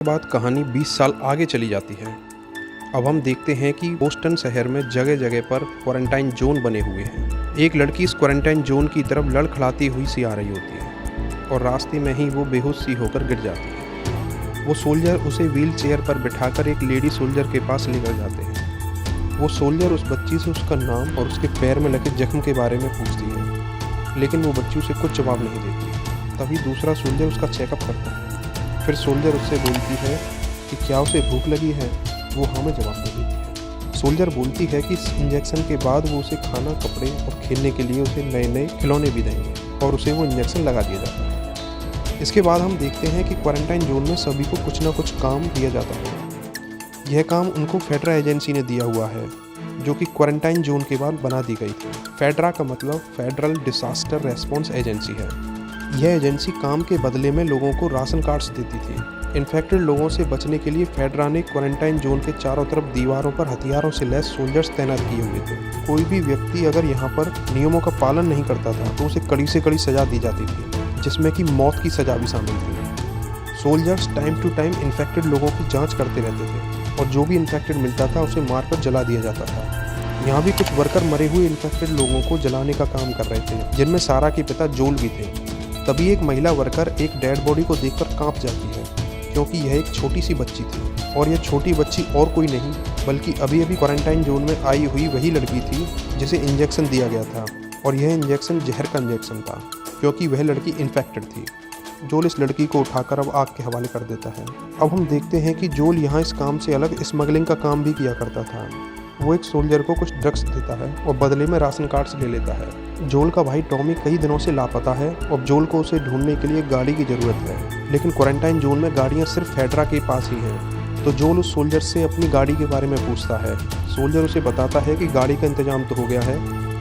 बाद कहानी 20 साल आगे चली जाती है। अब हम देखते हैं कि बोस्टन शहर में जगह जगह पर क्वारंटाइन जोन बने हुए हैं। एक लड़की इस क्वारंटाइन जोन की तरफ लड़खड़ाती हुई सी आ रही होती है और रास्ते में ही वो बेहोश सी होकर गिर जाती है। वो सोल्जर उसे व्हील चेयर पर बिठाकर एक लेडी सोल्जर के पास लेकर जाते हैं। वो सोल्जर उस बच्ची से उसका नाम और उसके पैर में लगे जख्म के बारे में पूछती है, लेकिन वो बच्ची उसे कुछ जवाब नहीं देती। तभी दूसरा सोल्जर उसका चेकअप करता है। फिर सोल्जर उससे बोलती है कि क्या उसे भूख लगी है। वो हाँ में जवाब दे देती है। सोल्जर बोलती है कि इस इंजेक्शन के बाद वो उसे खाना, कपड़े और खेलने के लिए उसे नए नए खिलौने भी देंगे और उसे वो इंजेक्शन लगा दिया जाता है। इसके बाद हम देखते हैं कि क्वारंटाइन जोन में सभी को कुछ ना कुछ काम दिया जाता है। यह काम उनको फेडरा एजेंसी ने दिया हुआ है, जो कि क्वारंटाइन जोन के बाद बना दी गई थी। फेडरा का मतलब फेडरल डिसास्टर रेस्पॉन्स एजेंसी है। यह एजेंसी काम के बदले में लोगों को राशन कार्ड्स देती थी। इन्फेक्टेड लोगों से बचने के लिए फेडरा ने क्वारंटाइन जोन के चारों तरफ दीवारों पर हथियारों से लैस सोल्जर्स तैनात किए हुए थे। कोई भी व्यक्ति अगर यहाँ पर नियमों का पालन नहीं करता था तो उसे कड़ी से कड़ी सजा दी जाती थी, जिसमें कि मौत की सजा भी शामिल थी। Soldiers time to time infected लोगों की जाँच करते रहते थे और जो भी इन्फेक्टेड मिलता था उसे मारकर जला दिया जाता था। यहाँ भी कुछ वर्कर मरे हुए इन्फेक्टेड लोगों को जलाने का काम कर रहे थे, जिनमें सारा के पिता जोल भी थे। तभी एक महिला वर्कर एक डेड बॉडी को देखकर कांप जाती है, क्योंकि यह एक छोटी सी बच्ची थी और यह छोटी बच्ची और कोई नहीं बल्कि अभी अभी क्वारंटाइन जोन में आई हुई वही लड़की थी जिसे इंजेक्शन दिया गया था। और यह इंजेक्शन जहर का इंजेक्शन था, क्योंकि वह लड़की इन्फेक्टेड थी। जोल इस लड़की को उठाकर अब आग के हवाले कर देता है। अब हम देखते हैं कि जोल यहाँ इस काम से अलग स्मगलिंग का काम भी किया करता था। वो एक सोल्जर को कुछ ड्रग्स देता है और बदले में राशन कार्ड्स ले लेता है। जोल का भाई टॉमी कई दिनों से लापता है और जोल को उसे ढूंढने के लिए गाड़ी की ज़रूरत है, लेकिन क्वारंटाइन जोन में गाड़ियाँ सिर्फ फेडरा के पास ही हैं। तो जोल उस सोल्जर से अपनी गाड़ी के बारे में पूछता है। सोल्जर उसे बताता है कि गाड़ी का इंतजाम तो हो गया है,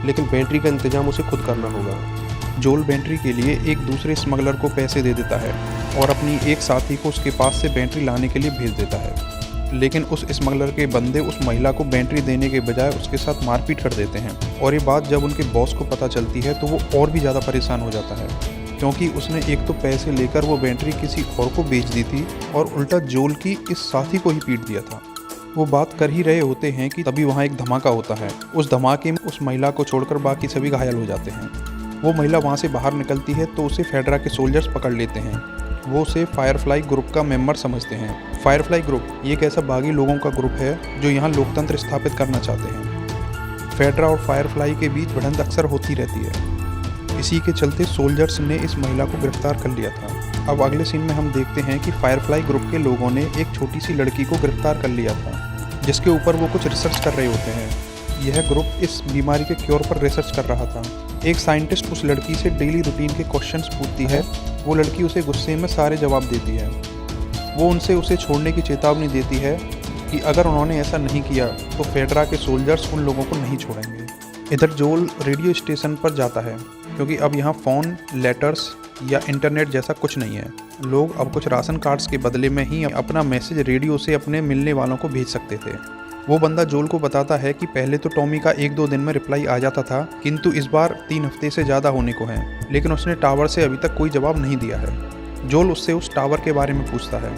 लेकिन बैटरी का इंतजाम उसे खुद करना होगा। जोल बैटरी के लिए एक दूसरे स्मगलर को पैसे दे देता है और अपनी एक साथी को उसके पास से बैटरी लाने के लिए भेज देता है, लेकिन उस स्मगलर के बंदे उस महिला को बैटरी देने के बजाय उसके साथ मारपीट कर देते हैं। और ये बात जब उनके बॉस को पता चलती है तो वो और भी ज़्यादा परेशान हो जाता है, क्योंकि उसने एक तो पैसे लेकर वो बैटरी किसी और को बेच दी थी और उल्टा जोल की इस साथी को ही पीट दिया था। वो बात कर ही रहे होते हैं कि तभी वहाँ एक धमाका होता है। उस धमाके में उस महिला को छोड़कर बाकी सभी घायल हो जाते हैं। वो महिला वहाँ से बाहर निकलती है तो उसे फेडरा के सोल्जर्स पकड़ लेते हैं। वो उसे फायरफ्लाई ग्रुप का मेंबर समझते हैं। फायरफ्लाई ग्रुप ये एक ऐसा बागी लोगों का ग्रुप है जो यहाँ लोकतंत्र स्थापित करना चाहते हैं। फेडरा और फायरफ्लाई के बीच भिड़ंत अक्सर होती रहती है। इसी के चलते सोल्जर्स ने इस महिला को गिरफ्तार कर लिया था। अब अगले सीन में हम देखते हैं कि फायरफ्लाई ग्रुप के लोगों ने एक छोटी सी लड़की को गिरफ्तार कर लिया था, जिसके ऊपर वो कुछ रिसर्च कर रहे होते हैं। यह ग्रुप इस बीमारी के क्योर पर रिसर्च कर रहा था। एक साइंटिस्ट उस लड़की से डेली रूटीन के क्वेश्चंस पूछती है। वो लड़की उसे गुस्से में सारे जवाब देती है। वो उनसे उसे छोड़ने की चेतावनी देती है कि अगर उन्होंने ऐसा नहीं किया तो फेडरा के सोल्जर्स उन लोगों को नहीं छोड़ेंगे। इधर जोल रेडियो स्टेशन पर जाता है, क्योंकि अब यहाँ फ़ोन, लेटर्स या इंटरनेट जैसा कुछ नहीं है। लोग अब कुछ राशन कार्ड्स के बदले में ही अपना मैसेज रेडियो से अपने मिलने वालों को भेज सकते थे। वो बंदा जोल को बताता है कि पहले तो टॉमी का 1-2 दिन में रिप्लाई आ जाता था, किंतु इस बार 3 हफ्ते से ज़्यादा होने को है, लेकिन उसने टावर से अभी तक कोई जवाब नहीं दिया है। जोल उससे उस टावर के बारे में पूछता है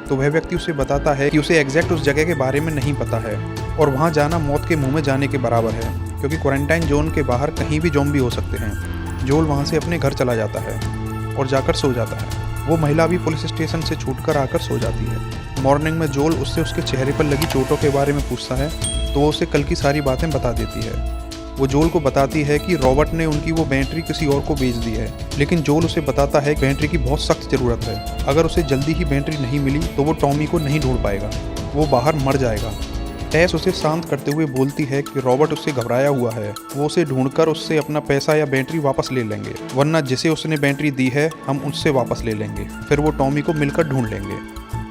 तो वह व्यक्ति उसे बताता है कि उसे एग्जैक्ट उस जगह के बारे में नहीं पता है और वहाँ जाना मौत के मुँह में जाने के बराबर है, क्योंकि क्वारंटाइन जोन के बाहर कहीं भी ज़ॉम्बी हो सकते हैं। जोल वहाँ से अपने घर चला जाता है और जाकर सो जाता है। वो महिला भी पुलिस स्टेशन से छूटकर आकर सो जाती है। मॉर्निंग में जोल उससे उसके चेहरे पर लगी चोटों के बारे में पूछता है तो वो उसे कल की सारी बातें बता देती है। वो जोल को बताती है कि रॉबर्ट ने उनकी वो बैटरी किसी और को बेच दी है, लेकिन जोल उसे बताता है कि बैटरी की बहुत सख्त ज़रूरत है। अगर उसे जल्दी ही बैटरी नहीं मिली तो वो टॉमी को नहीं ढूंढ पाएगा, वो बाहर मर जाएगा। टेस उसे शांत करते हुए बोलती है कि रॉबर्ट उससे घबराया हुआ है, वो उसे ढूंढकर उससे अपना पैसा या बैटरी वापस ले लेंगे, वरना जिसे उसने बैटरी दी है हम उससे वापस ले लेंगे, फिर वो टॉमी को मिलकर ढूंढ लेंगे।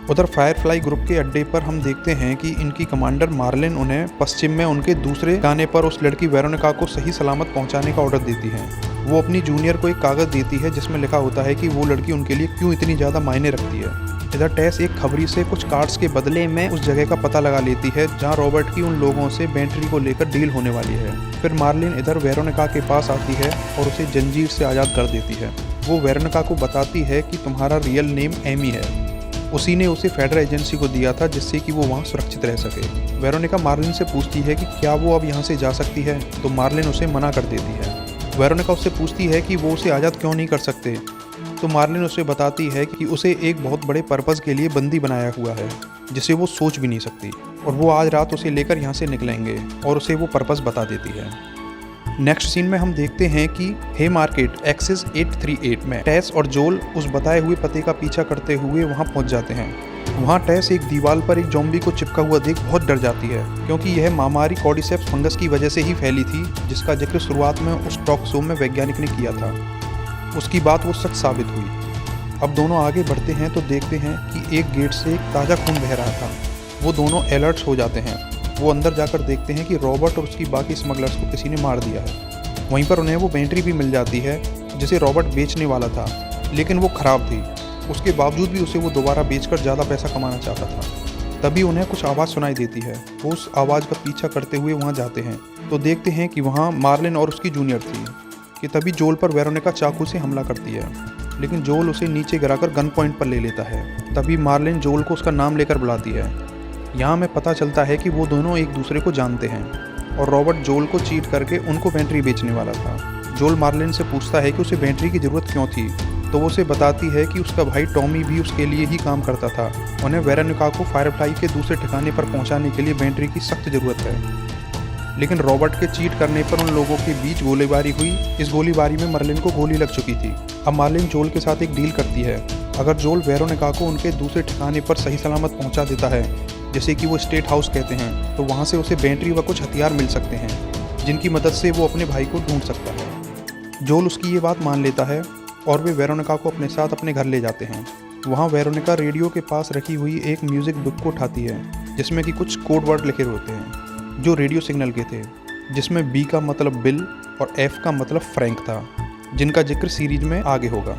उधर फायरफ्लाई ग्रुप के अड्डे पर हम देखते हैं कि इनकी कमांडर मार्लिन उन्हें पश्चिम में उनके दूसरे ठिकाने पर उस लड़की वेरोनिका को सही सलामत पहुंचाने का ऑर्डर देती है। वो अपनी जूनियर को एक कागज़ देती है जिसमें लिखा होता है कि वो लड़की उनके लिए क्यों इतनी ज़्यादा मायने रखती है। इधर टेस एक खबरी से कुछ कार्ड्स के बदले में उस जगह का पता लगा लेती है जहाँ रॉबर्ट की उन लोगों से बैटरी को लेकर डील होने वाली है। फिर मार्लिन इधर वेरोनिका के पास आती है और उसे जंजीर से आज़ाद कर देती है। वो वेरोनिका को बताती है कि तुम्हारा रियल नेम एमी है। उसी ने उसे फेडरल एजेंसी को दिया था जिससे कि वो वहाँ सुरक्षित रह सके। वेरोनिका मार्लिन से पूछती है कि क्या वो अब यहाँ से जा सकती है, तो मार्लिन उसे मना कर देती है। वेरोनिका उससे पूछती है कि वो उसे आज़ाद क्यों नहीं कर सकते, तो मार्लिन उसे बताती है कि उसे एक बहुत बड़े पर्पज़ के लिए बंदी बनाया हुआ है जिसे वो सोच भी नहीं सकती, और वो आज रात उसे लेकर यहाँ से निकलेंगे, और उसे वो पर्पज़ बता देती है। नेक्स्ट सीन में हम देखते हैं कि हे मार्केट एक्सिस 838 में टेस और जोल उस बताए हुए पते का पीछा करते हुए वहां पहुंच जाते हैं। वहां टेस एक दीवार पर एक ज़ॉम्बी को चिपका हुआ देख बहुत डर जाती है, क्योंकि यह महामारी कॉर्डिसेप्स फंगस की वजह से ही फैली थी, जिसका जिक्र शुरुआत में उस टॉक शो में वैज्ञानिक ने किया था। उसकी बात वो सच साबित हुई। अब दोनों आगे बढ़ते हैं तो देखते हैं कि एक गेट से एक ताज़ा खून बह रहा था। वो दोनों अलर्ट हो जाते हैं। वो अंदर जाकर देखते हैं कि रॉबर्ट और उसकी बाकी स्मगलर्स को किसी ने मार दिया है। वहीं पर उन्हें वो बैटरी भी मिल जाती है जिसे रॉबर्ट बेचने वाला था, लेकिन वो ख़राब थी। उसके बावजूद भी उसे वो दोबारा बेचकर ज़्यादा पैसा कमाना चाहता था। तभी उन्हें कुछ आवाज़ सुनाई देती है। वो उस आवाज़ का पीछा करते हुए वहाँ जाते हैं तो देखते हैं कि वहाँ मार्लिन और उसकी जूनियर थी कि तभी जोल पर वेरोनिका चाकू से हमला करती है, लेकिन जोल उसे नीचे गिराकर गन पॉइंट पर ले लेता है। तभी मार्लिन जोल को उसका नाम लेकर बुलाती है। यहाँ में पता चलता है कि वो दोनों एक दूसरे को जानते हैं और रॉबर्ट जोल को चीट करके उनको बैटरी बेचने वाला था। जोल मार्लिन से पूछता है कि उसे बैटरी की ज़रूरत क्यों थी, तो वो उसे बताती है कि उसका भाई टॉमी भी उसके लिए ही काम करता था। उन्हें वेरोनिका को फायरफ्लाई के दूसरे ठिकाने पर पहुंचाने के लिए बैटरी की सख्त ज़रूरत है। लेकिन रॉबर्ट के चीट करने पर उन लोगों के बीच गोलीबारी हुई। इस गोलीबारी में मार्लिन को गोली लग चुकी थी। अब मार्लिन जोल के साथ एक डील करती है। अगर जोल वेरोनिका को उनके दूसरे ठिकाने पर सही सलामत पहुँचा देता है, जैसे कि वो स्टेट हाउस कहते हैं, तो वहाँ से उसे बैटरी व कुछ हथियार मिल सकते हैं जिनकी मदद से वो अपने भाई को ढूंढ सकता है। जोल उसकी ये बात मान लेता है और वे वेरोनिका को अपने साथ अपने घर ले जाते हैं। वहाँ वेरोनिका रेडियो के पास रखी हुई एक म्यूज़िक बुक को उठाती है जिसमें कि कुछ कोड वर्ड लिखे होते हैं जो रेडियो सिग्नल के थे, जिसमें बी का मतलब बिल और एफ का मतलब फ्रैंक था, जिनका जिक्र सीरीज में आगे होगा।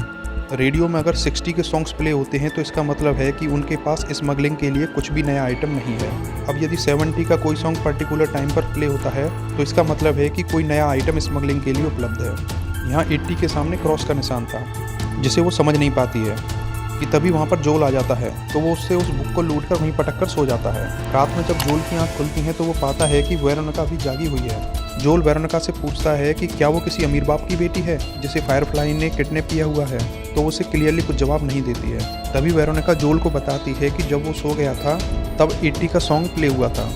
रेडियो में अगर 60 के सॉन्ग्स प्ले होते हैं तो इसका मतलब है कि उनके पास स्मगलिंग के लिए कुछ भी नया आइटम नहीं है। अब यदि 70 का कोई सॉन्ग पर्टिकुलर टाइम पर प्ले होता है तो इसका मतलब है कि कोई नया आइटम स्मगलिंग के लिए उपलब्ध है। यहाँ 80 के सामने क्रॉस का निशान था जिसे वो समझ नहीं पाती है कि तभी वहाँ पर जोल आ जाता है, तो वो उससे उस बुक को लूट कर वहीं पटक कर सो जाता है। रात में जब जोल की आँख खुलती है तो वो पाता है कि वेरोनिका अभी जागी हुई है। जोल वेरोनिका से पूछता है कि क्या वो किसी अमीर बाप की बेटी है जिसे फायरफ्लाई ने किडनैप किया हुआ है, तो उसे क्लियरली कुछ जवाब नहीं देती है। तभी वेरोनिका जोल को बताती है कि जब वो सो गया था तब 80 का सॉन्ग प्ले हुआ था,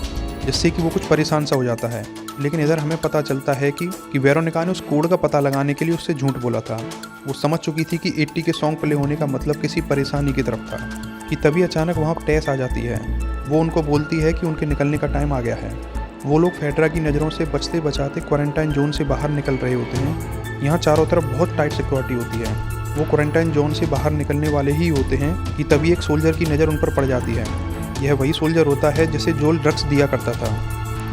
जिससे कि वो कुछ परेशान सा हो जाता है। लेकिन इधर हमें पता चलता है कि वेरोनिका ने उस कोड का पता लगाने के लिए उससे झूठ बोला था। वो समझ चुकी थी कि 80 के सॉन्ग प्ले होने का मतलब किसी परेशानी की तरफ था कि तभी अचानक वहाँ टेस आ जाती है। वो उनको बोलती है कि उनके निकलने का टाइम आ गया है। वो लोग फेडरा की नज़रों से बचते बचाते क्वारंटाइन जोन से बाहर निकल रहे होते हैं। यहाँ चारों तरफ बहुत टाइट सिक्योरिटी होती है। वो क्वारंटाइन जोन से बाहर निकलने वाले ही होते हैं कि तभी एक सोल्जर की नज़र उन पर पड़ जाती है। यह वही सोल्जर होता है जिसे जोल ड्रग्स दिया करता था।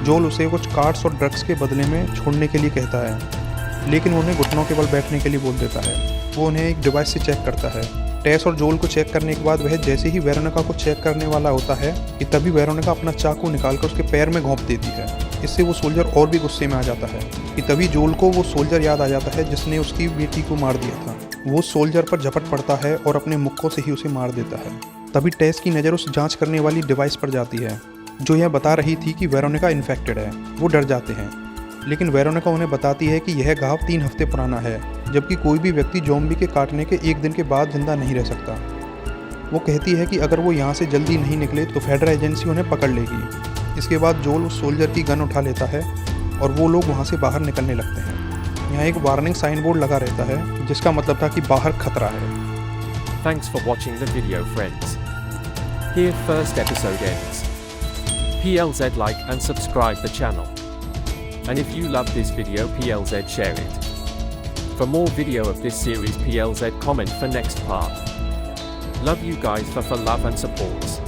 जोल उसे कुछ कार्ड्स और ड्रग्स के बदले में छोड़ने के लिए कहता है, लेकिन उन्हें घुटनों के बल बैठने के लिए बोल देता है। वो उन्हें एक डिवाइस से चेक करता है। टेस और जोल को चेक करने के बाद वह जैसे ही वेरोनिका को चेक करने वाला होता है कि तभी वेरोनिका अपना चाकू निकालकर उसके पैर में घोंप देती है। इससे वो सोल्जर और भी गुस्से में आ जाता है कि तभी जोल को वो सोल्जर याद आ जाता है जिसने उसकी बेटी को मार दिया था। वो सोल्जर पर झपट पड़ता है और अपने मुक्कों से ही उसे मार देता है। तभी टेस की नज़र उस जांच करने वाली डिवाइस पर जाती है जो यह बता रही थी कि वेरोनिका इन्फेक्टेड है। वो डर जाते हैं, लेकिन वेरोनिका उन्हें बताती है कि यह घाव 3 हफ्ते पुराना है, जबकि कोई भी व्यक्ति ज़ॉम्बी के काटने के 1 दिन के बाद जिंदा नहीं रह सकता। वो कहती है कि अगर वो यहाँ से जल्दी नहीं निकले तो फेडरल एजेंसी उन्हें पकड़ लेगी। इसके बाद जोल उस सोल्जर की गन उठा लेता है और वो लोग वहाँ से बाहर निकलने लगते हैं। यहाँ एक वार्निंग साइन बोर्ड लगा रहता है जिसका मतलब था कि बाहर खतरा है। Thanks for watching the video, friends. Here first episode ends. PLZ like and subscribe the channel. And if you love this video, PLZ share it. For more video of this series, PLZ comment for next part. Love you guys for love and supports.